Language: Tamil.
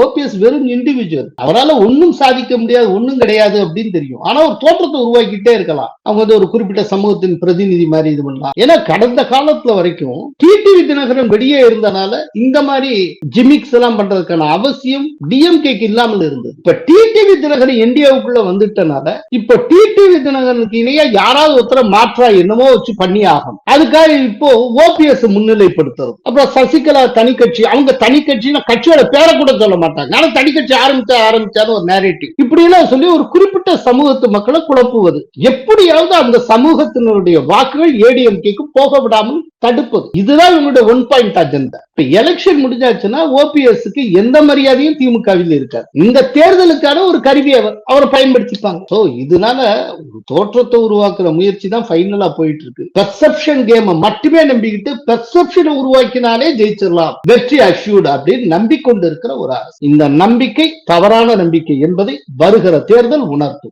ஓபிஎஸ் வெறும் இண்டிவிஜுவல், அவரால் ஒன்னும் சாதிக்க முடியாது, ஒன்னும் கிடையாது அப்படின்னு தெரியும். ஆனா ஒரு தோற்றத்தை உருவாக்கிட்டே இருக்கலாம். அவங்க வந்து ஒரு குறிப்பிட்ட சமூகத்தின் பிரதிநிதி மாதிரி இது பண்ணலாம். ஏன்னா கடந்த காலத்துல வரைக்கும் டிடிவி தினகரன் வெளியே இருந்தனால இந்த மாதிரி ஜிமிக்ஸ் எல்லாம் பண்றதுக்கான அவசியம் டிஎம்கேக்கு இல்லாமல் இருந்தது. இப்ப டிடிவி தினகரன் இந்தியாவுக்குள்ள வந்துட்டனால இப்ப டிடிவி தினகரனுக்கு இணையா யாராவது ஒருத்தர மாற்றா என்னமோ வச்சு பண்ணி ஆகும். அதுக்காக இப்போ ஓபிஎஸ் முன்னிலைப்படுத்துறது. அப்புறம் சசிகலா தனி கட்சி, அவங்க தனி கட்சினா கட்சியோட பேரை கூட சொல்ல மாட்டாங்க, ஆனா தனி கட்சி ஆரம்பிச்சாலும் ஒரு நேரேட்டிவ் இப்படி எல்லாம் சொல்லி ஒரு குறிப்பிட்ட சமூகத்து மக்களை குழப்புவது, எப்படியாவது அந்த சமூகத்தினுடைய வாக்குகள் ஏடிஎம்கேக்கு போக விடாமல் தடுப்பது, இதுதான் இவங்களுடைய ஒன் பாயிண்ட் அஜெண்டா. இப்ப எலெக்ஷன் முடிஞ்சாச்சுன்னா ஓபிஎஸ்க்கு எந்த மரியாதையும் திமுகவில் இருக்காது. இந்த தேர்தலுக்கான ஒரு கருவி அவரை பயன்படுத்திப்பாங்க. சோ இதனால தோற்றத்தை உருவாக்குற முயற்சி தான் ஃபைனலா போயிட்டு இருக்கு. பெர்செப்ஷன் கேம் மட்டுமே நம்பிக்கிட்டு பெர்செப்ஷனை உருவாக்கினாலே ஜெயிச்சிடலாம், வெற்றி அஷ்யூர்ட் அப்படின்னு நம்பிக்கொண்டு இருக்கிற ஒரு அரசு. இந்த நம்பிக்கை தவறான நம்பிக்கை என்பதை வருகிற தேர்தல் உணர்த்தும்.